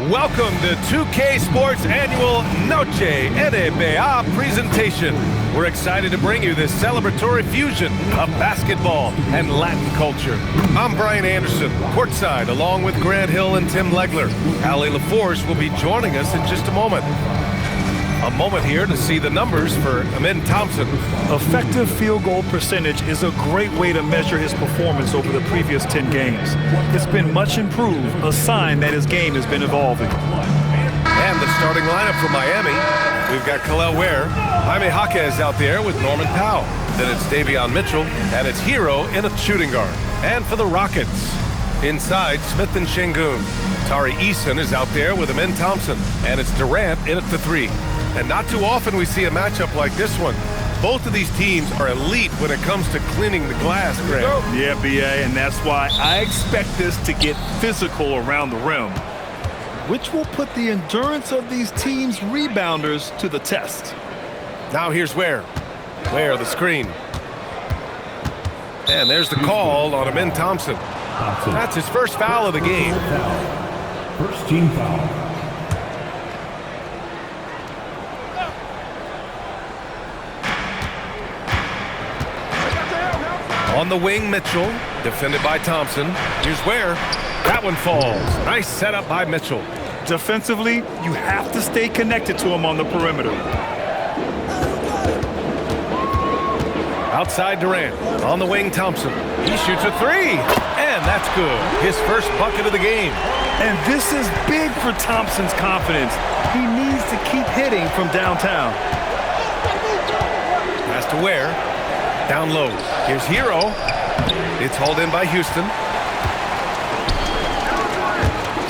Welcome to 2K Sports Annual Noche Myynbaa presentation. We're excited to bring you this celebratory fusion of basketball and Latin culture. I'm Brian Anderson, courtside, along with Grant Hill and Tim Legler. Allie LaForce will be joining us in just a moment. A moment here to see the numbers for Amin Thompson. Effective field goal percentage is a great way to measure his performance over the previous 10 games. It's been much improved, a sign that his game has been evolving. And the starting lineup for Miami. We've got Khalil Ware, Jaime Jaquez out there with Norman Powell. Then it's Davion Mitchell, and it's Hero in a shooting guard. And for the Rockets, inside, Smith and Şengün. Tari Eason is out there with Amin Thompson, and it's Durant in at the three. And not too often we see a matchup like this one. Both of these teams are elite when it comes to cleaning the glass, Grant. Yeah, B.A., and that's why I expect this to get physical around the rim, which will put the endurance of these teams' rebounders to the test. Now here's Ware. The screen. And there's the call on Amin Thompson. That's his first foul of the game. First team foul. On the wing, Mitchell, defended by Thompson. Here's Ware. That one falls. Nice setup by Mitchell. Defensively, you have to stay connected to him on the perimeter. Outside Durant. On the wing, Thompson. He shoots a three. And that's good. His first bucket of the game. And this is big for Thompson's confidence. He needs to keep hitting from downtown. Pass to Ware. Down low. Here's Hero. It's hauled in by Houston.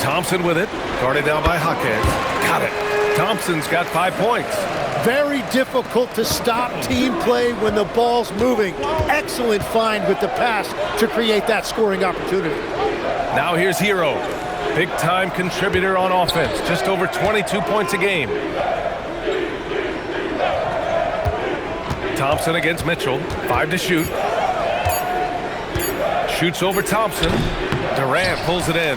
Thompson with it. Guarded down by Jaquez. Got it. Thompson's got 5 points. Very difficult to stop team play when the ball's moving. Excellent find with the pass to create that scoring opportunity. Now here's Hero. Big-time contributor on offense. Just over 22 points a game. Thompson against Mitchell. 5 to shoot. Shoots over Thompson. Durant pulls it in.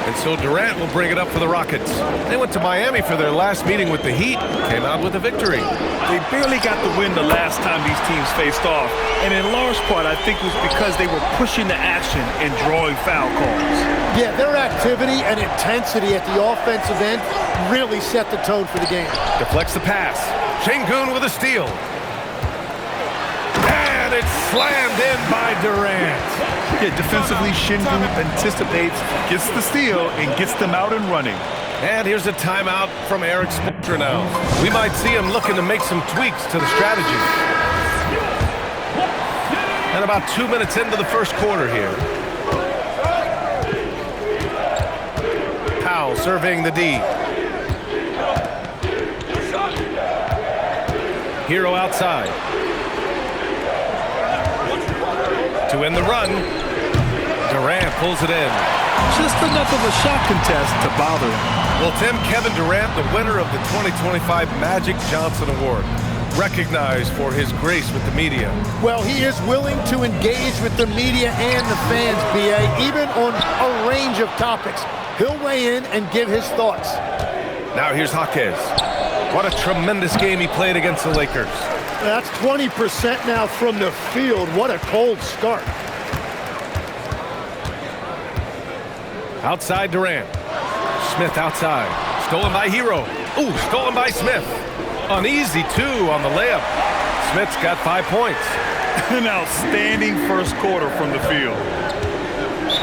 And so Durant will bring it up for the Rockets. They went to Miami for their last meeting with the Heat. Came out with a victory. They barely got the win the last time these teams faced off. And in large part, I think it was because they were pushing the action and drawing foul calls. Yeah, their activity and intensity at the offensive end really set the tone for the game. Deflects the pass. Şengün with a steal. And it's slammed in by Durant. Yeah, defensively, Şengün anticipates, gets the steal, and gets them out and running. And here's a timeout from Erik Spoelstra now. We might see him looking to make some tweaks to the strategy. And about 2 minutes into the first quarter here. Powell surveying the D. Hero outside. To end the run. Durant pulls it in. Just enough of a shot contest to bother him. Well, Tim, Kevin Durant, the winner of the 2025 Magic Johnson Award, recognized for his grace with the media. Well, he is willing to engage with the media and the fans, B.A., even on a range of topics. He'll weigh in and give his thoughts. Now here's Jaquez. What a tremendous game he played against the Lakers. That's 20% now from the field. What a cold start. Outside Durant. Smith outside. Stolen by Hero. Ooh, stolen by Smith. Uneasy, too, on the layup. Smith's got 5 points. An outstanding first quarter from the field.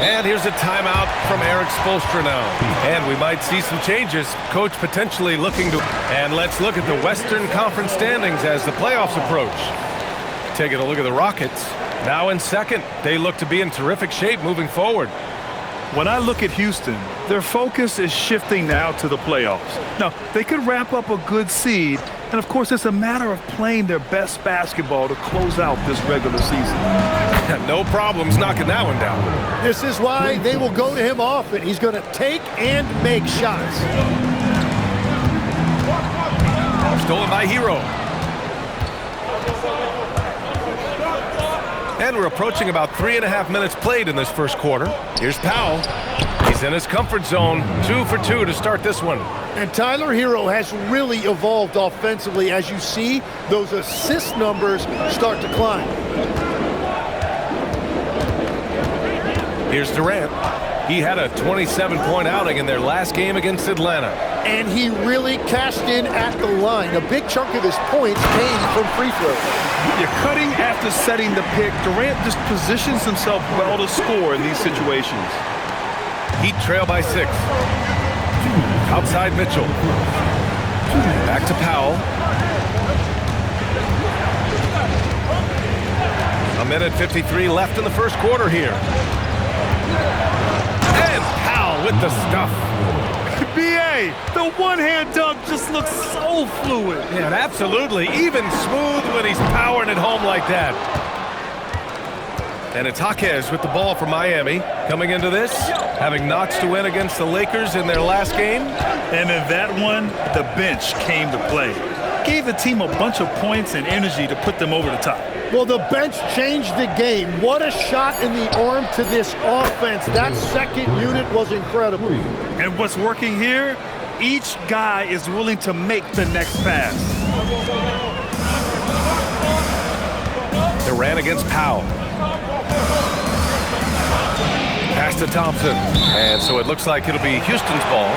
And here's a timeout from Erik Spoelstra now. And we might see some changes. Coach potentially looking to... And let's look at the Western Conference standings as the playoffs approach. Taking a look at the Rockets. Now in second. They look to be in terrific shape moving forward. When I look at Houston, their focus is shifting now to the playoffs. Now, they could wrap up a good seed, and of course, it's a matter of playing their best basketball to close out this regular season. No problems knocking that one down. This is why they will go to him often. He's going to take and make shots. Stolen by Hero. And we're approaching about 3.5 minutes played in this first quarter. Here's Powell. He's in his comfort zone. 2 for 2 to start this one. And Tyler Hero has really evolved offensively. As you see, those assist numbers start to climb. Here's Durant. He had a 27-point outing in their last game against Atlanta. And he really cashed in at the line. A big chunk of his points came from free throws. You're cutting after setting the pick. Durant just positions himself well to score in these situations. Heat trail by 6. Outside Mitchell. Back to Powell. A minute 53 left in the first quarter here. And Powell with the stuff. B.A., the one-hand dunk just looks so fluid. Yeah, and absolutely. Even smooth when he's powering it home like that. And it's Jaquez with the ball for Miami. Coming into this, having notched to win against the Lakers in their last game. And in that one, the bench came to play. Gave the team a bunch of points and energy to put them over the top. Well, the bench changed the game. What a shot in the arm to this offense. That second unit was incredible. And what's working here? Each guy is willing to make the next pass. Durant against Powell. Pass to Thompson. And so it looks like it'll be Houston's ball.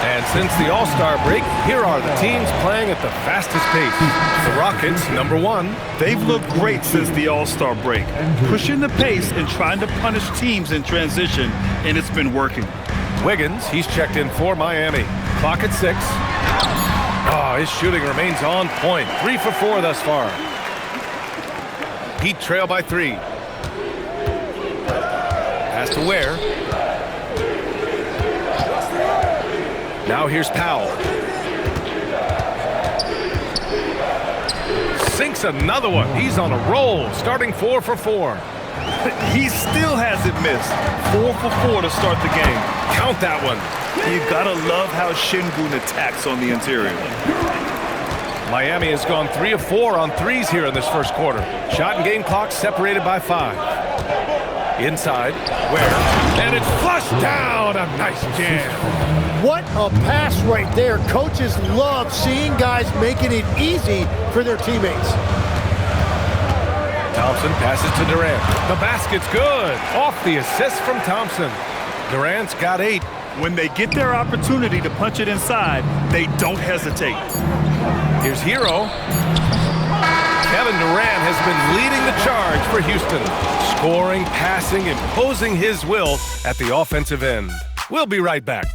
And since the All-Star break, here are the teams playing at the fastest pace. The Rockets, number 1. They've looked great since the All-Star break, pushing the pace and trying to punish teams in transition, and it's been working. Wiggins, he's checked in for Miami. Clock at 6. Oh, his shooting remains on point. 3 for 4 thus far. Heat trail by 3. Pass to Ware. Now here's Powell. Sinks another one. He's on a roll, starting 4 for 4. He still hasn't missed. 4 for 4 to start the game. Count that one. You gotta love how Şengün attacks on the interior. Miami has gone 3 of 4 on threes here in this first quarter. Shot and game clock separated by 5. Inside, Ware, and it's flushed down. A nice jam. What a pass right there. Coaches love seeing guys making it easy for their teammates. Thompson passes to Durant. The basket's good. Off the assist from Thompson. Durant's got 8. When they get their opportunity to punch it inside, they don't hesitate. Here's Hero. Kevin Durant has been leading the charge for Houston. Scoring, passing, imposing his will at the offensive end. We'll be right back.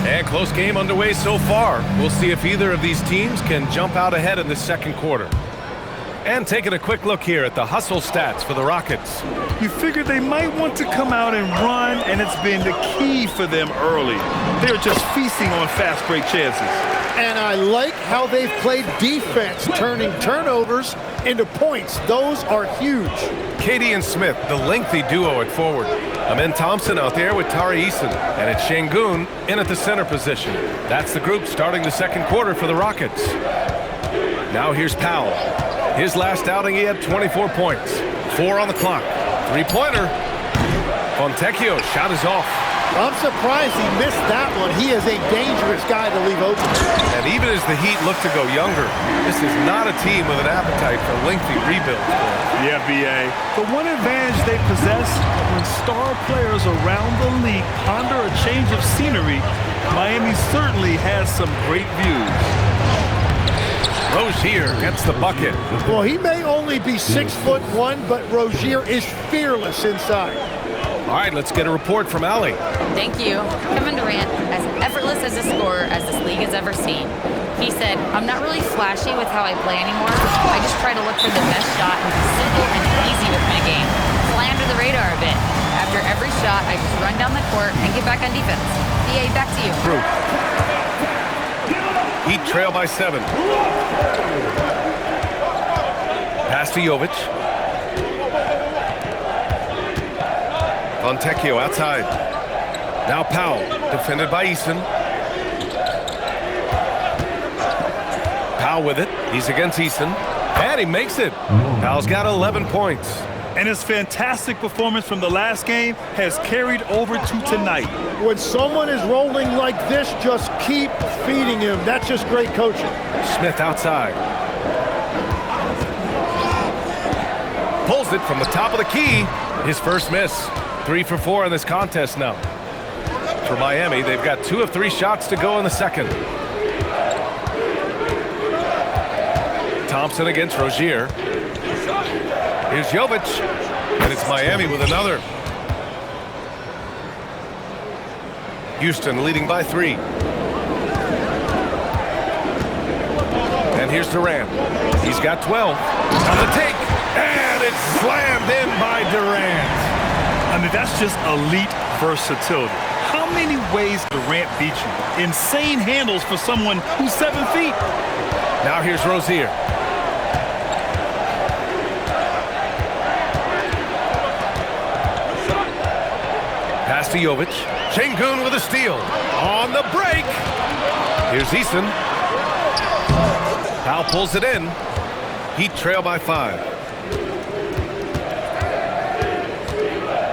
And close game underway so far. We'll see if either of these teams can jump out ahead in the second quarter. And taking a quick look here at the hustle stats for the Rockets. You figured they might want to come out and run, and it's been the key for them early. They're just feasting on fast break chances. And I like how they've played defense, turning turnovers into points. Those are huge. Katie and Smith, the lengthy duo at forward. Amen Thompson out there with Tari Eason. And it's Şengün in at the center position. That's the group starting the second quarter for the Rockets. Now here's Powell. His last outing, he had 24 points. 4 on the clock. 3-pointer. Fontecchio's shot is off. I'm surprised he missed that one. He is a dangerous guy to leave open. And even as the Heat look to go younger, this is not a team with an appetite for lengthy rebuilds. Yeah, B.A. The one advantage they possess when star players around the league ponder a change of scenery, Miami certainly has some great views. Rozier gets the bucket. Well, he may only be 6'1", but Rozier is fearless inside. All right, let's get a report from Allie. Thank you. Kevin Durant, as effortless as a scorer as this league has ever seen. He said, I'm not really flashy with how I play anymore. I just try to look for the best shot and be simple and easy with my game. Fly under the radar a bit. After every shot, I just run down the court and get back on defense. BA, back to you. Group. Heat trail by 7. Pass to Jovic. Fontecchio outside. Now Powell, defended by Easton. Powell with it. He's against Easton. And he makes it. Powell's got 11 points. And his fantastic performance from the last game has carried over to tonight. When someone is rolling like this, just keep feeding him. That's just great coaching. Smith outside. Pulls it from the top of the key. His first miss. 3 for 4 in this contest now. For Miami, they've got 2 of 3 shots to go in the second. Thompson against Rozier. Here's Jovic, and it's Miami with another. Houston leading by 3. And here's Durant. He's got 12. On the take, and it's slammed in by Durant. I mean, that's just elite versatility. How many ways Durant beat you? Insane handles for someone who's 7 feet. Now here's Rozier. Pass to Jovic. Şengün with a steal. On the break. Here's Easton. Powell pulls it in. Heat trail by 5.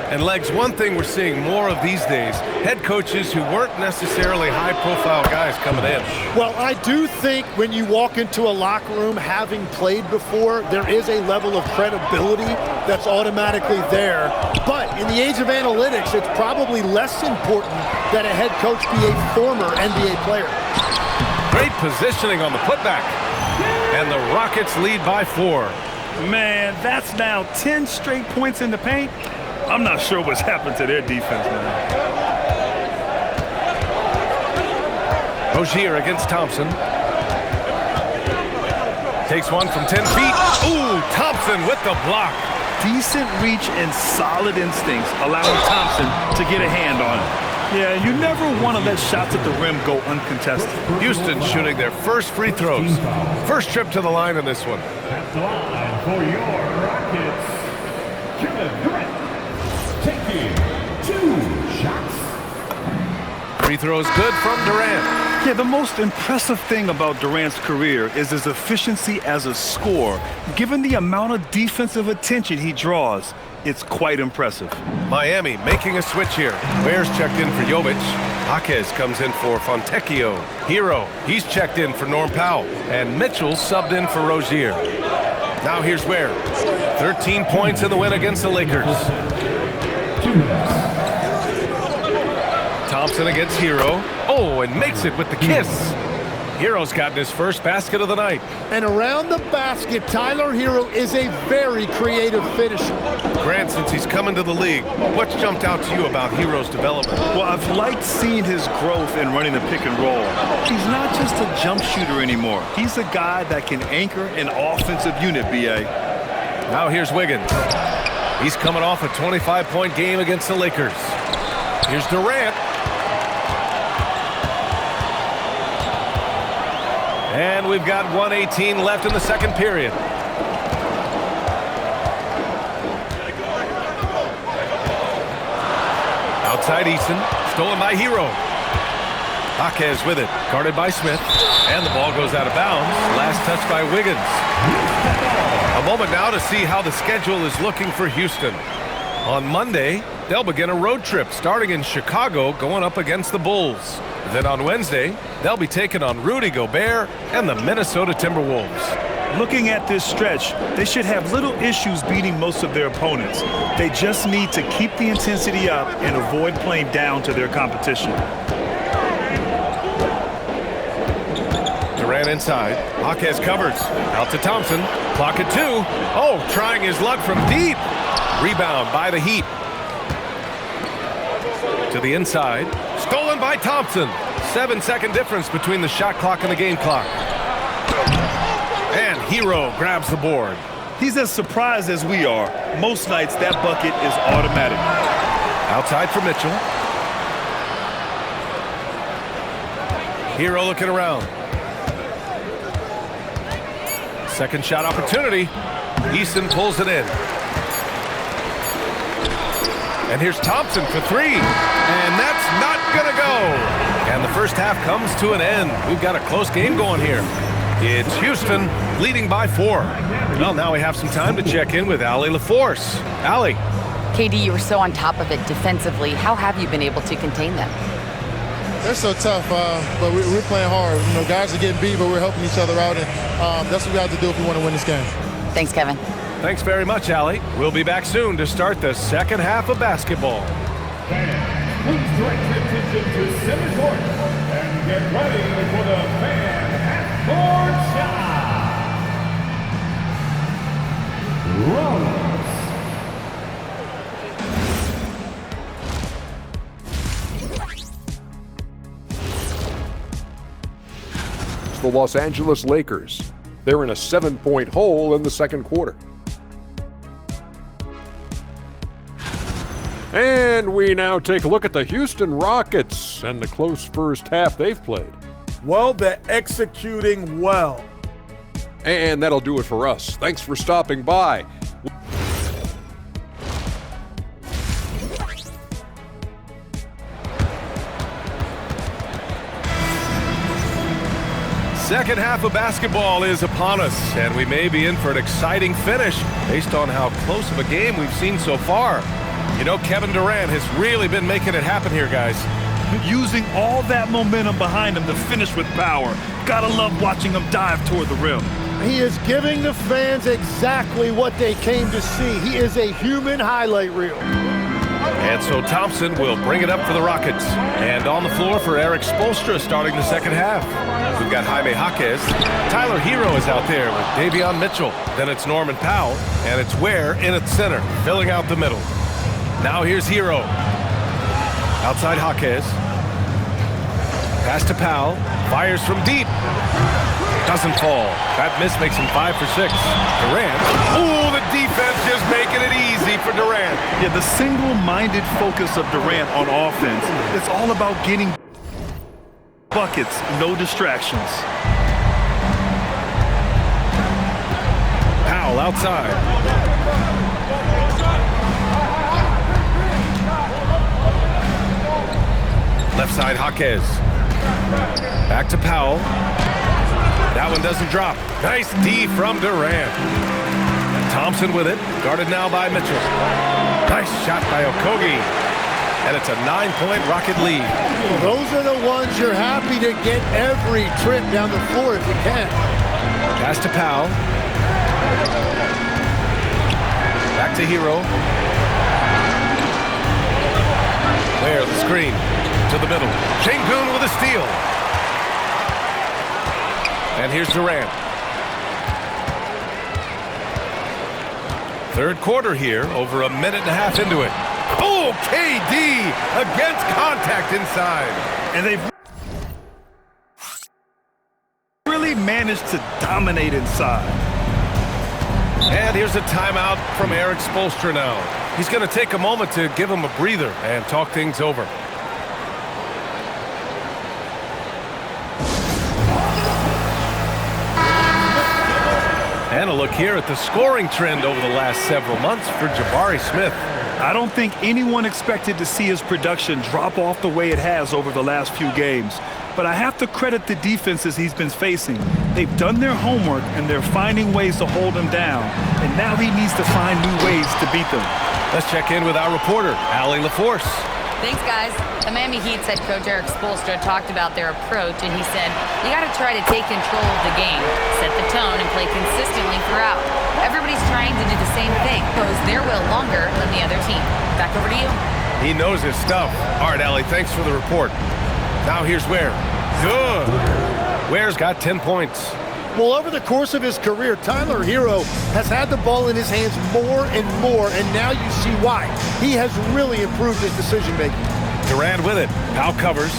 And Legs, one thing we're seeing more of these days, head coaches who weren't necessarily high-profile guys coming in. Well, I do think when you walk into a locker room having played before, there is a level of credibility that's automatically there. But in the age of analytics, it's probably less important that a head coach be a former NBA player. Great positioning on the putback. And the Rockets lead by 4. Man, that's now 10 straight points in the paint. I'm not sure what's happened to their defense, man. Rozier against Thompson. Takes one from 10 feet. Ooh, Thompson with the block. Decent reach and solid instincts, allowing Thompson to get a hand on it. Yeah, you never want to let shots at the rim go uncontested. Houston shooting their first free throws. First trip to the line in this one. At the line for your Rockets, Kevin Durant, taking 2 shots. Free throws good from Durant. Yeah, the most impressive thing about Durant's career is his efficiency as a scorer. Given the amount of defensive attention he draws, it's quite impressive. Miami making a switch here. Bears checked in for Jovic. Jaquez comes in for Fontecchio. Hero, he's checked in for Norm Powell. And Mitchell subbed in for Rozier. Now here's Ware. 13 points in the win against the Lakers. Thompson against Hero. Oh, and makes it with the kiss. Hero's gotten his first basket of the night. And around the basket, Tyler Hero is a very creative finisher. Grant, since he's come into the league, what's jumped out to you about Hero's development? Well, I've liked seeing his growth in running the pick and roll. He's not just a jump shooter anymore. He's a guy that can anchor an offensive unit, B.A. Now here's Wiggins. He's coming off a 25-point game against the Lakers. Here's Durant. And we've got 1:18 left in the second period. Outside Easton, stolen by Hero. Jaquez with it, guarded by Smith. And the ball goes out of bounds. Last touch by Wiggins. A moment now to see how the schedule is looking for Houston. On Monday, they'll begin a road trip starting in Chicago, going up against the Bulls. Then on Wednesday, they'll be taking on Rudy Gobert and the Minnesota Timberwolves. Looking at this stretch, they should have little issues beating most of their opponents. They just need to keep the intensity up and avoid playing down to their competition. Durant inside. Jaquez covers. Out to Thompson. Clock at 2. Oh, trying his luck from deep. Rebound by the Heat. To the inside. Stolen by Thompson. 7-second difference between the shot clock and the game clock. And Hero grabs the board. He's as surprised as we are. Most nights, that bucket is automatic. Outside for Mitchell. Hero looking around. Second shot opportunity. Easton pulls it in. And here's Thompson for three. And that's not going to go. And the first half comes to an end. We've got a close game going here. It's Houston leading by 4. Well, now we have some time to check in with Allie LaForce. Allie. KD, you were so on top of it defensively. How have you been able to contain them? They're so tough, but we're playing hard. You know, guys are getting beat, but we're helping each other out, and that's what we have to do if we want to win this game. Thanks, Kevin. Thanks very much, Allie. We'll be back soon to start the second half of basketball. Fans, please direct your attention to center court and get ready for the fan half-court shot. Rose. The Los Angeles Lakers. They're in a 7-point hole in the second quarter. And we now take a look at the Houston Rockets and the close first half they've played. Well, they're executing well. And that'll do it for us. Thanks for stopping by. Second half of basketball is upon us, and we may be in for an exciting finish based on how close of a game we've seen so far. You know, Kevin Durant has really been making it happen here, guys. Using all that momentum behind him to finish with power. Gotta love watching him dive toward the rim. He is giving the fans exactly what they came to see. He is a human highlight reel. And so Thompson will bring it up for the Rockets. And on the floor for Eric Spoelstra starting the second half. We've got Jaime Jaquez. Tyler Hero is out there with Davion Mitchell. Then it's Norman Powell. And it's Ware in at center, filling out the middle. Now here's Hero. Outside Jaquez. Pass to Powell. Fires from deep. Doesn't fall. That miss makes him 5 for 6. Durant. Ooh, the defense just making it easy for Durant. Yeah, the single-minded focus of Durant on offense, it's all about getting buckets, no distractions. Powell outside. Left side, Jaquez. Back to Powell. That one doesn't drop. Nice D from Durant. Thompson with it. Guarded now by Mitchell. Nice shot by Okogie. And it's a 9-point Rocket lead. Well, those are the ones you're happy to get every trip down the floor if you can. Pass to Powell. Back to Hero. There, the screen to the middle. Şengün with a steal. And here's Durant. Third quarter here, over a minute and a half into it. Oh, KD against contact inside. And they've really managed to dominate inside. And here's a timeout from Eric Spoelstra now. He's going to take a moment to give him a breather and talk things over. And a look here at the scoring trend over the last several months for Jabari Smith. I don't think anyone expected to see his production drop off the way it has over the last few games. But I have to credit the defenses he's been facing. They've done their homework, and they're finding ways to hold him down. And now he needs to find new ways to beat them. Let's check in with our reporter, Allie LaForce. Thanks, guys. The Miami Heat's head coach Eric Spoelstra talked about their approach, and he said, you got to try to take control of the game, set the tone, and play consistently throughout. Everybody's trying to do the same thing, pose their will longer than the other team. Back over to you. He knows his stuff. All right, Allie, thanks for the report. Now here's Ware. Good. Ware's got 10 points. Well, over the course of his career, Tyler Hero has had the ball in his hands more and more, and now you see why. He has really improved his decision-making. Durant with it. Powell covers.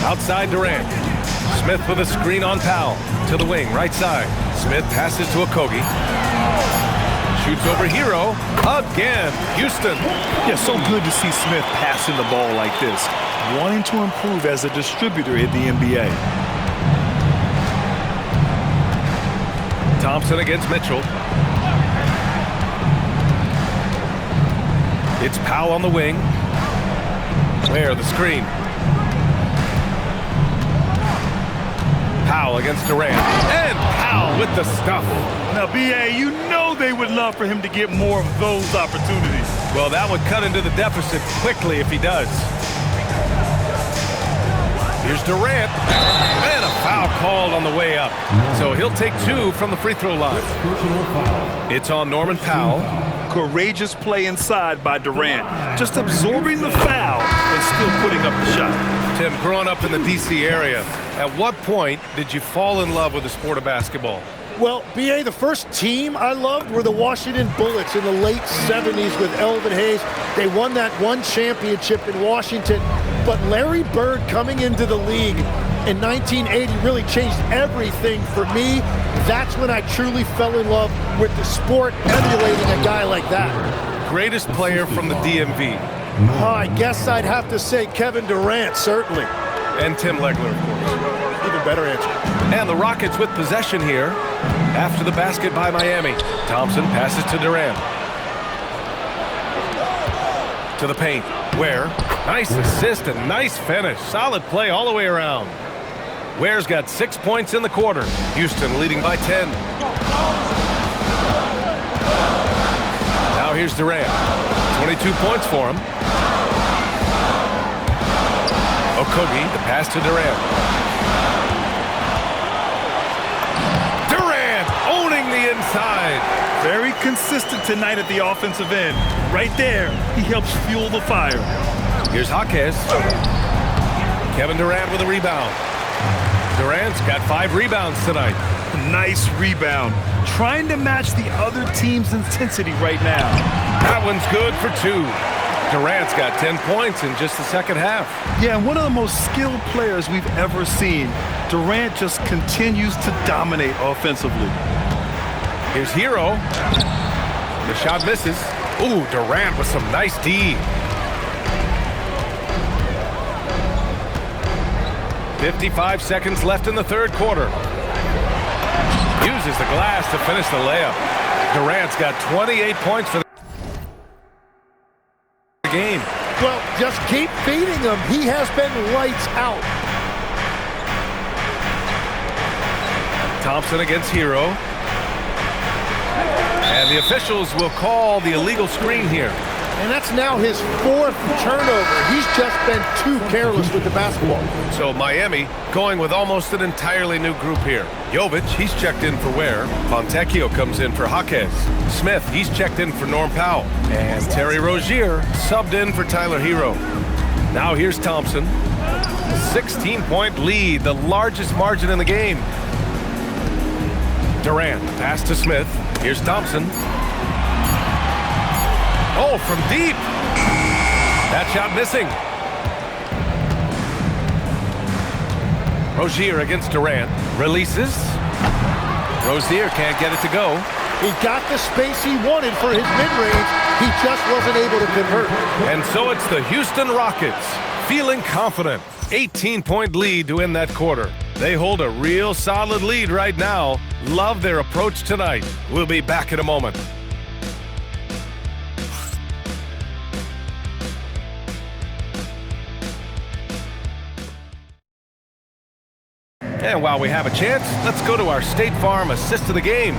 Outside Durant. Smith with a screen on Powell. To the wing, right side. Smith passes to Okogie. Shoots over Hero. Again, Houston. Yeah, so good to see Smith passing the ball like this, wanting to improve as a distributor in the NBA. Thompson against Mitchell. It's Powell on the wing. Ware, the screen. Powell against Durant. And Powell with the stuff. Now, B.A., you know they would love for him to get more of those opportunities. Well, that would cut into the deficit quickly if he does. Here's Durant. And a foul called on the way up. So he'll take 2 from the free throw line. It's on Norman Powell. Courageous play inside by Durant. Just absorbing the foul and still putting up the shot. Tim, growing up in the D.C. area, at what point did you fall in love with the sport of basketball? Well, B.A., the first team I loved were the Washington Bullets in the late 70s with Elvin Hayes. They won that one championship in Washington. But Larry Bird coming into the league in 1980 really changed everything for me. That's when I truly fell in love with the sport, emulating a guy like that. Greatest player from the DMV? I guess I'd have to say Kevin Durant, certainly. And Tim Legler, of course. Even better answer. And the Rockets with possession here after the basket by Miami. Thompson passes to Durant. To the paint. Ware. Nice assist and nice finish. Solid play all the way around. Ware's got 6 points in the quarter. Houston leading by 10. Now here's Durant. 22 points for him. Okogie, the pass to Durant. Durant owning the inside. Very consistent tonight at the offensive end. Right there, he helps fuel the fire. Here's Jaquez. Kevin Durant with a rebound. Durant's got 5 rebounds tonight. Nice rebound. Trying to match the other team's intensity right now. That one's good for 2. Durant's got 10 points in just the second half. Yeah, one of the most skilled players we've ever seen. Durant just continues to dominate offensively. Here's Hero. The shot misses. Ooh, Durant with some nice D. 55 seconds left in the third quarter. Uses the glass to finish the layup. Durant's got 28 points for the game. Well, just keep feeding him. He has been lights out. Thompson against Hero. And the officials will call the illegal screen here. And that's now his 4th turnover. He's just been too careless with the basketball. So Miami going with almost an entirely new group here. Jovic, he's checked in for Ware. Fontecchio comes in for Jaquez. Smith, he's checked in for Norm Powell. And Terry Rozier subbed in for Tyler Hero. Now here's Thompson. 16-point lead, the largest margin in the game. Durant, pass to Smith. Here's Thompson. Oh, from deep. That shot missing. Rozier against Durant. Releases. Rozier can't get it to go. He got the space he wanted for his mid-range. He just wasn't able to convert. And so it's the Houston Rockets feeling confident. 18-point lead to end that quarter. They hold a real solid lead right now. Love their approach tonight. We'll be back in a moment. And while we have a chance, let's go to our State Farm assist of the game.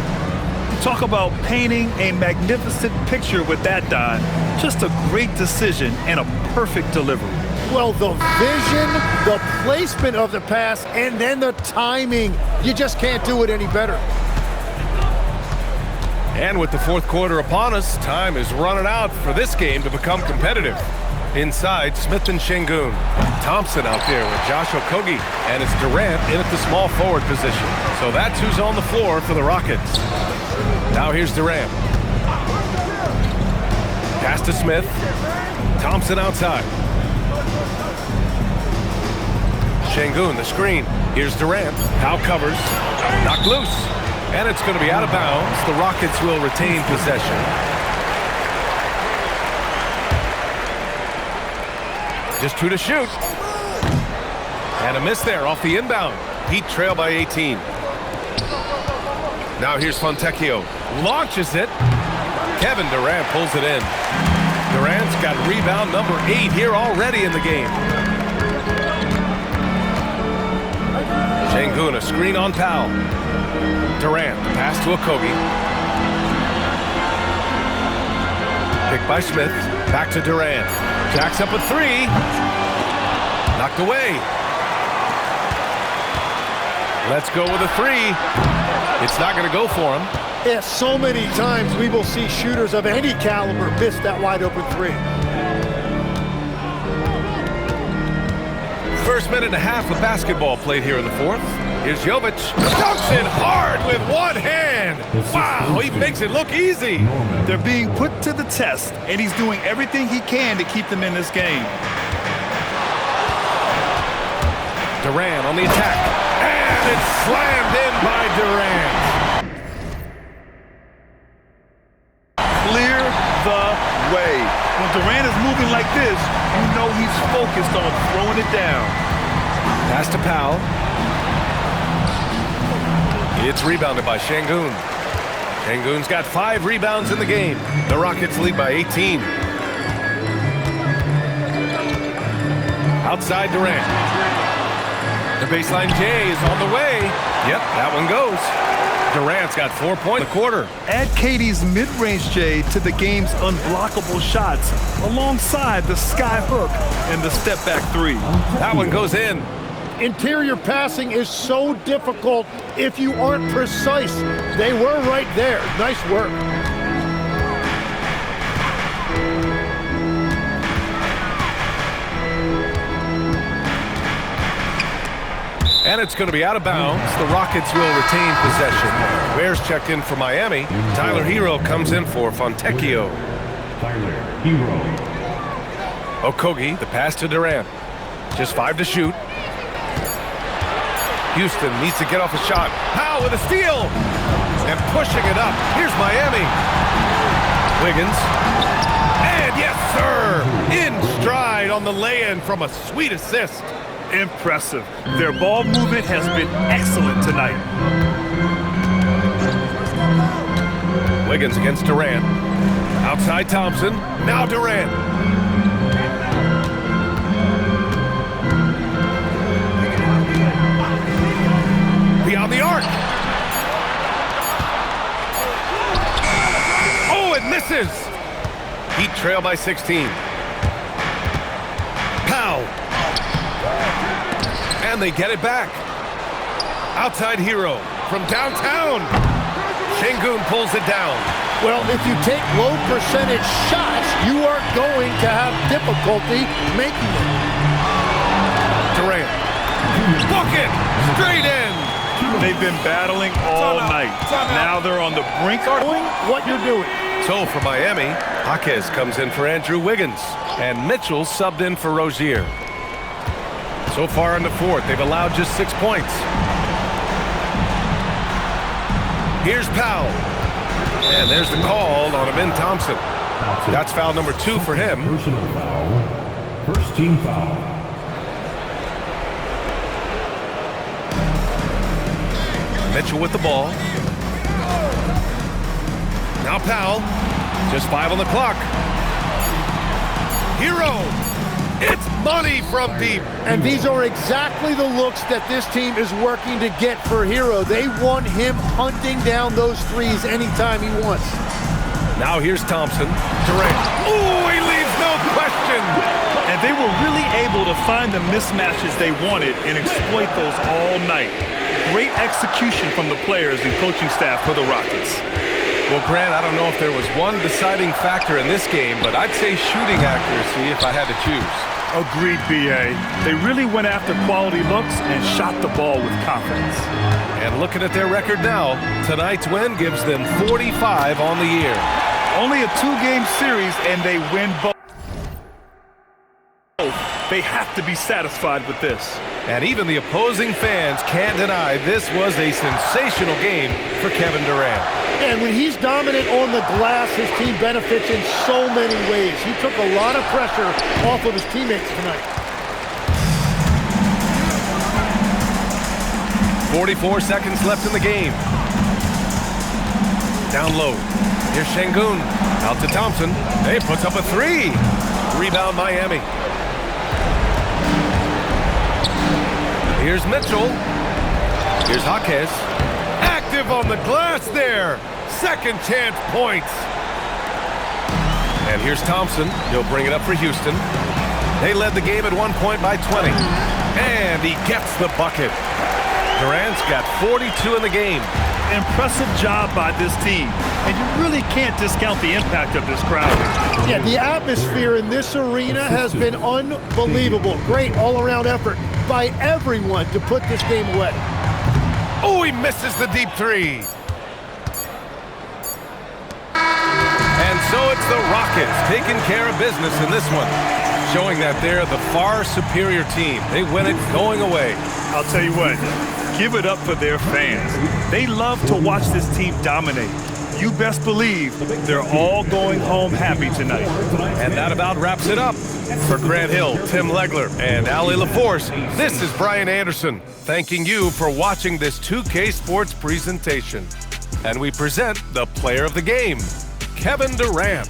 Talk about painting a magnificent picture with that dime. Just a great decision and a perfect delivery. Well, the vision, the placement of the pass, and then the timing. You just can't do it any better. And with the fourth quarter upon us, time is running out for this game to become competitive. Inside, Smith and Şengün. Thompson out there with Josh Okogie, and it's Durant in at the small forward position. So that's who's on the floor for the Rockets. Now here's Durant. Pass to Smith. Thompson outside. Şengün, the screen. Here's Durant. Powell covers. Knocked loose. And it's going to be out of bounds. The Rockets will retain possession. Just 2 to shoot. And a miss there off the inbound. Heat trail by 18. Now here's Fontecchio. Launches it. Kevin Durant pulls it in. Durant's got rebound number 8 here already in the game. Şengün, a screen on Powell. Durant, pass to Okogie. Picked by Smith. Back to Durant. Jacks up a 3. Knocked away. Let's go with a 3. It's not going to go for him. Yeah, so many times we will see shooters of any caliber miss that wide open 3. First minute and a half of basketball played here in the fourth. Here's Jovic. Dunks it hard with one hand. Wow, he makes it look easy. They're being put to the test, and he's doing everything he can to keep them in this game. Durant on the attack. And it's slammed in by Durant. Clear the way. When Durant is moving like this, you know he's focused on throwing it down. Pass to Powell. It's rebounded by Şengün. Şengün's got 5 rebounds in the game. The Rockets lead by 18. Outside Durant. The baseline J is on the way. Yep, that one goes. Durant's got 4 points in the quarter. Add KD's mid-range J to the game's unblockable shots alongside the sky hook and the step-back 3. That one goes in. Interior passing is so difficult if you aren't precise. They were right there. Nice work. And it's going to be out of bounds. The Rockets will retain possession. Ware's checked in for Miami. Tyler Hero comes in for Fontecchio. Tyler Hero. Okogie, the pass to Durant. Just 5 to shoot. Houston needs to get off a shot. Powell with a steal. And pushing it up. Here's Miami. Wiggins. And yes, sir. In stride on the lay-in from a sweet assist. Impressive. Their ball movement has been excellent tonight. Wiggins against Durant. Outside Thompson. Now Durant. Beyond the arc. Oh, it misses. Heat trail by 16. Powell. And they get it back. Outside Hero from downtown. Şengün pulls it down. Well, if you take low percentage shots, you are going to have difficulty making them. Durant. Book it. Straight in. They've been battling all night. Now they're on the brink of Doing what you're doing. So for Miami, Jaquez comes in for Andrew Wiggins. And Mitchell subbed in for Rozier. So far in the fourth, they've allowed just 6 points. Here's Powell. And there's the call on Amin Thompson. That's foul number 2 for him. Personal foul. First team foul. Mitchell with the ball. Now Powell. Just 5 on the clock. Hero. It's money from deep. And these are exactly the looks that this team is working to get for Hero. They want him hunting down those threes anytime he wants. Now here's Thompson. Durant. Ooh, he leaves no question. And they were really able to find the mismatches they wanted and exploit those all night. Great execution from the players and coaching staff for the Rockets. Well, Grant, I don't know if there was one deciding factor in this game, but I'd say shooting accuracy if I had to choose. Agreed, B.A. They really went after quality looks and shot the ball with confidence. And looking at their record now, tonight's win gives them 45 on the year. Only a 2-game series, and they win both. They have to be satisfied with this. And even the opposing fans can't deny this was a sensational game for Kevin Durant. And when he's dominant on the glass, his team benefits in so many ways. He took a lot of pressure off of his teammates tonight. 44 seconds left in the game. Down low. Here's Şengün. Out to Thompson. He puts up a three. Rebound Miami. Here's Mitchell. Here's Jaquez. Active on the glass there. Second chance points. And here's Thompson. He'll bring it up for Houston. They led the game at 1 point by 20. And he gets the bucket. Durant's got 42 in the game. Impressive job by this team. And you really can't discount the impact of this crowd. Yeah, the atmosphere in this arena has been unbelievable. Great all-around effort by everyone to put this game away. Oh, he misses the deep three. And so it's the Rockets taking care of business in this one, showing that they're the far superior team. They win it going away. I'll tell you what, give it up for their fans. They love to watch this team dominate. You best believe they're all going home happy tonight. And that about wraps it up. For Grant Hill, Tim Legler, and Allie LaForce, this is Brian Anderson, thanking you for watching this 2K Sports presentation. And we present the player of the game, Kevin Durant.